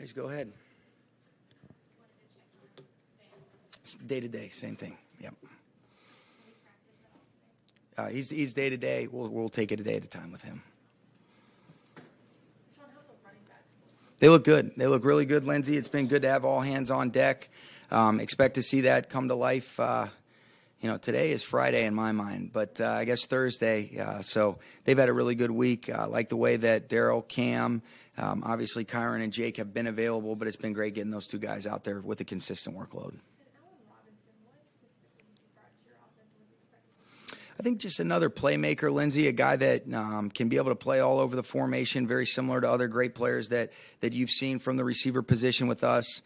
guys go ahead. Day to day, same thing. Yep. He's day to day. We'll take it a day at a time with him. They look good. They look really good, Lindsay. It's been good to have all hands on deck. Expect to see that come to life. Today is Friday in my mind, but I guess Thursday. So they've had a really good week. I like the way that Daryl, Cam, obviously Kyron and Jake have been available, but it's been great getting those two guys out there with a consistent workload. I think just another playmaker, Lindsay, a guy that can be able to play all over the formation, very similar to other great players that you've seen from the receiver position with us.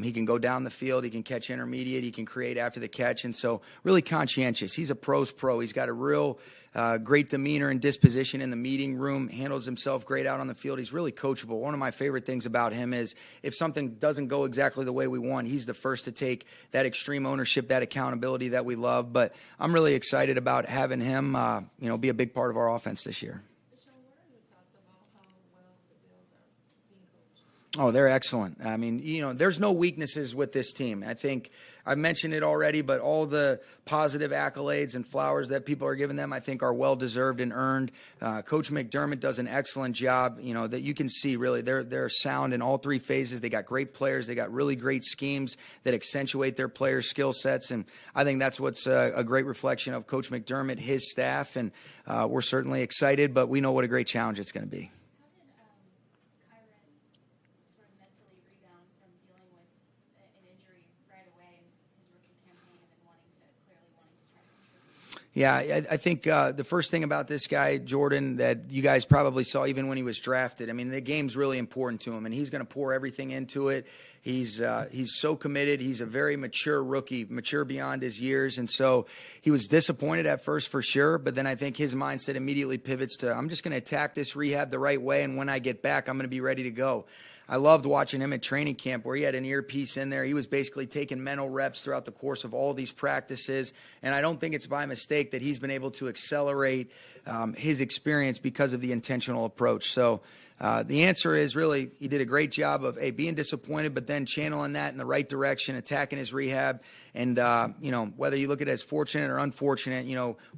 He can go down the field. He can catch intermediate. He can create after the catch. And so really conscientious. He's a pro's pro. He's got a real great demeanor and disposition in the meeting room, handles himself great out on the field. He's really coachable. One of my favorite things about him is if something doesn't go exactly the way we want, he's the first to take that extreme ownership, that accountability that we love. But I'm really excited about having him, be a big part of our offense this year. Oh, they're excellent. I mean, there's no weaknesses with this team. I think I've mentioned it already, but all the positive accolades and flowers that people are giving them, I think, are well-deserved and earned. Coach McDermott does an excellent job, that you can see, really. They're sound in all three phases. They got great players. They got really great schemes that accentuate their players' skill sets, and I think that's what's a great reflection of Coach McDermott, his staff, and we're certainly excited, but we know what a great challenge it's going to be. Yeah, I think the first thing about this guy, Jordan, that you guys probably saw even when he was drafted, I mean, the game's really important to him, and he's going to pour everything into it. He's so committed. He's a very mature rookie, mature beyond his years, and so he was disappointed at first for sure, but then I think his mindset immediately pivots to, I'm just going to attack this rehab the right way, and when I get back, I'm going to be ready to go. I loved watching him at training camp where he had an earpiece in there. He was basically taking mental reps throughout the course of all these practices. And I don't think it's by mistake that he's been able to accelerate his experience because of the intentional approach. So the answer is really he did a great job of being disappointed, but then channeling that in the right direction, attacking his rehab. And, whether you look at it as fortunate or unfortunate,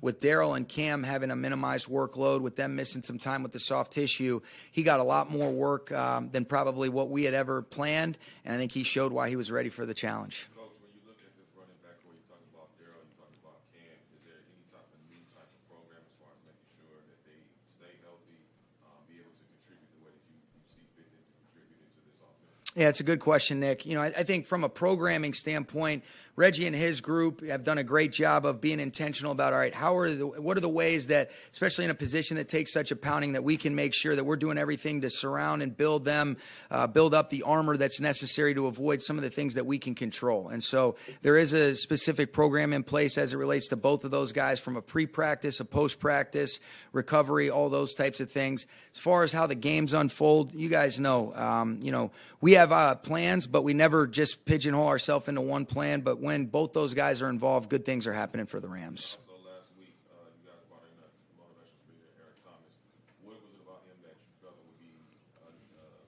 with Daryl and Cam having a minimized workload, with them missing some time with the soft tissue, he got a lot more work than probably what we had ever planned. And I think he showed why he was ready for the challenge. Coach, when you look at this running back, where you're talking about Daryl, you're talking about Cam, is there any type of new type of program as far as making sure that they stay healthy, be able to contribute the way that you see fit to contribute into this offense? Yeah, it's a good question, Nick. I think from a programming standpoint, Reggie and his group have done a great job of being intentional about, all right, what are the ways that, especially in a position that takes such a pounding, that we can make sure that we're doing everything to surround and build up the armor that's necessary to avoid some of the things that we can control. And so there is a specific program in place as it relates to both of those guys, from a pre-practice, a post-practice, recovery, all those types of things. As far as how the games unfold, you guys know, we have plans, but we never just pigeonhole ourselves into one plan. But when both those guys are involved, good things are happening for the Rams. So last week, you guys brought in a motivational speaker, Eric Thomas. What was it about him that you felt would be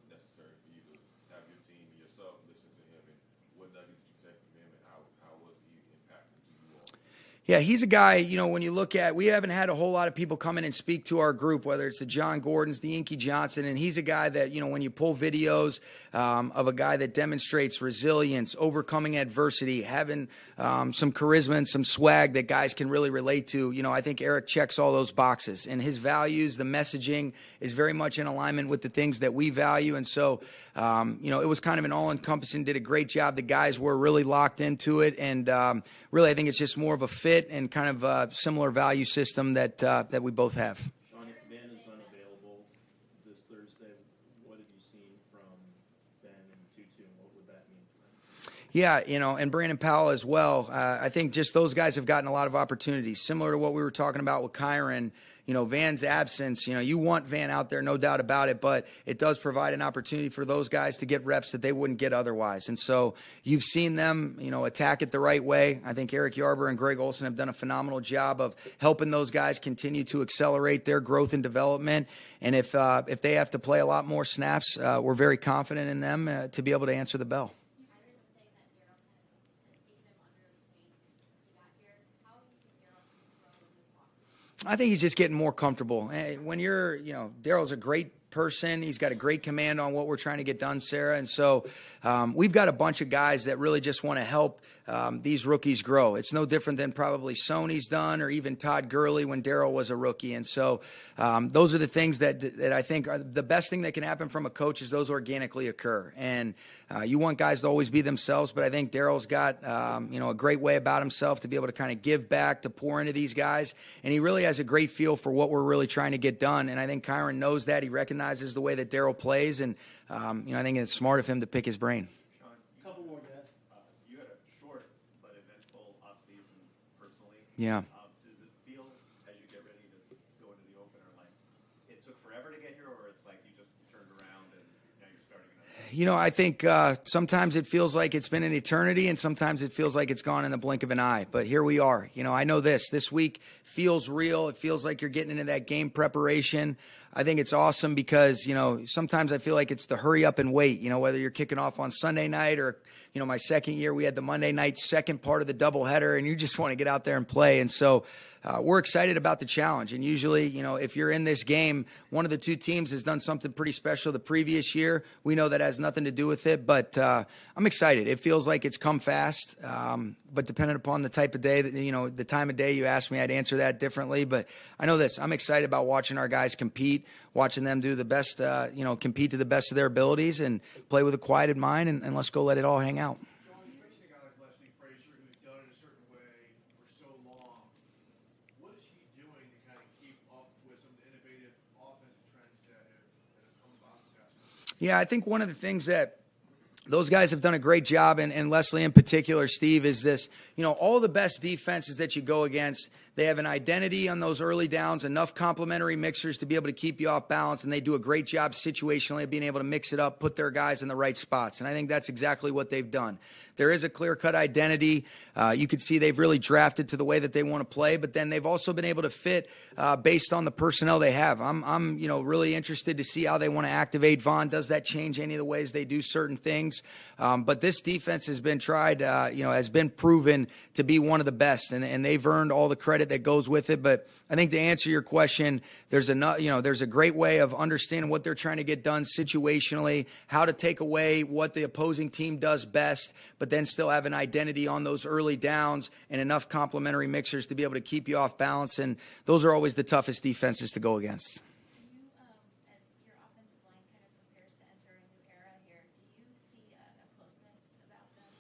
necessary for you to have your team and yourself listen to him? And what nuggets did you take from him, and how was he impacting to you all? Yeah, he's a guy, when you look at, we haven't had a whole lot of people come in and speak to our group, whether it's the John Gordons, the Inky Johnson, and he's a guy that, when you pull videos of a guy that demonstrates resilience, overcoming adversity, having some charisma and some swag that guys can really relate to, I think Eric checks all those boxes. And his values, the messaging is very much in alignment with the things that we value. And so, it was kind of an all-encompassing, did a great job. The guys were really locked into it. And really, I think it's just more of a fit and kind of a similar value system that we both have. Sean, if Ben is unavailable this Thursday, what have you seen from Ben and Tutu, and what would that mean for them? Yeah, and Brandon Powell as well. I think just those guys have gotten a lot of opportunities. Similar to what we were talking about with Kyron, Van's absence, you want Van out there, no doubt about it, but it does provide an opportunity for those guys to get reps that they wouldn't get otherwise. And so you've seen them, attack it the right way. I think Eric Yarber and Greg Olson have done a phenomenal job of helping those guys continue to accelerate their growth and development. And if they have to play a lot more snaps, we're very confident in them to be able to answer the bell. I think he's just getting more comfortable. When Daryl's a great person. He's got a great command on what we're trying to get done, Sarah. And so we've got a bunch of guys that really just want to help these rookies grow. It's no different than probably Sony's done or even Todd Gurley when Daryl was a rookie. And so those are the things that I think are the best thing that can happen from a coach is those organically occur. And you want guys to always be themselves, but I think Daryl's got a great way about himself to be able to kind of give back, to pour into these guys. And he really has a great feel for what we're really trying to get done. And I think Kyron knows that. He recognizes the way that Daryl plays. And, I think it's smart of him to pick his brain. Sean, a couple more guys. You had a short but eventful offseason personally. Yeah. Does it feel, as you get ready to go into the opener, like it took forever to get here, or it's like you just turned around and now you're starting another? I think sometimes it feels like it's been an eternity, and sometimes it feels like it's gone in the blink of an eye. But here we are. I know this week feels real. It feels like you're getting into that game preparation. I think it's awesome because, sometimes I feel like it's the hurry up and wait, whether you're kicking off on Sunday night or, my second year, we had the Monday night second part of the doubleheader, and you just want to get out there and play. And so we're excited about the challenge. And usually, if you're in this game, one of the two teams has done something pretty special the previous year. We know that has nothing to do with it, but I'm excited. It feels like it's come fast, but depending upon the type of day, the time of day you asked me, I'd answer that differently. But I know this. I'm excited about watching our guys compete, watching them do the best, compete to the best of their abilities and play with a quieted mind, and let's go let it all hang out. John, you mentioned a guy like Leslie Frazier who's done it a certain way for so long. What is he doing to kind of keep up with some of the innovative offensive trends that have come about the past? Yeah, I think one of the things that those guys have done a great job, and Leslie in particular, Steve, is this, all the best defenses that you go against, they have an identity on those early downs, enough complementary mixers to be able to keep you off balance, and they do a great job situationally of being able to mix it up, put their guys in the right spots. And I think that's exactly what they've done. There is a clear-cut identity. You can see they've really drafted to the way that they want to play, but then they've also been able to fit based on the personnel they have. I'm really interested to see how they want to activate Vaughn. Does that change any of the ways they do certain things? But this defense has been tried, has been proven to be one of the best, and they've earned all the credit that goes with it. But I think to answer your question, there's a great way of understanding what they're trying to get done situationally, how to take away what the opposing team does best, but then still have an identity on those early downs and enough complementary mixers to be able to keep you off balance. And those are always the toughest defenses to go against. As your offensive line kind of prepares to enter a new era here, do you see a closeness about them?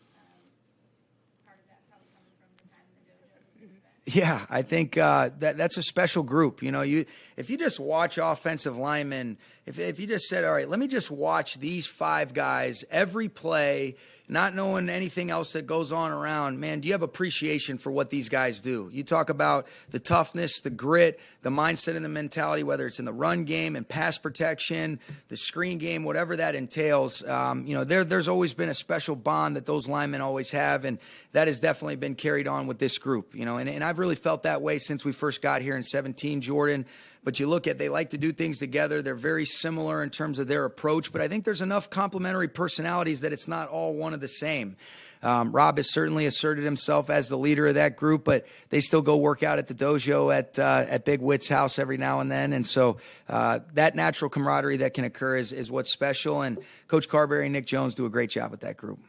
Part of that probably coming from the time in the dojo. Yeah, I think that's a special group. If you just watch offensive linemen, if you just said, all right, let me just watch these five guys every play, not knowing anything else that goes on around, man, do you have appreciation for what these guys do? You talk about the toughness, the grit, the mindset and the mentality, whether it's in the run game and pass protection, the screen game, whatever that entails. There's always been a special bond that those linemen always have, and that has definitely been carried on with this group. And I've really felt that way since we first got here in 2017, Jordan. But you look at, they like to do things together. They're very similar in terms of their approach, but I think there's enough complementary personalities that it's not all one of the same. Rob has certainly asserted himself as the leader of that group, but they still go work out at the dojo at Big Witt's house every now and then. And so that natural camaraderie that can occur is what's special. And Coach Carberry and Nick Jones do a great job with that group.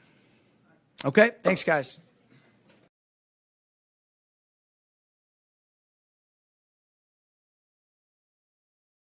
Okay, thanks, guys.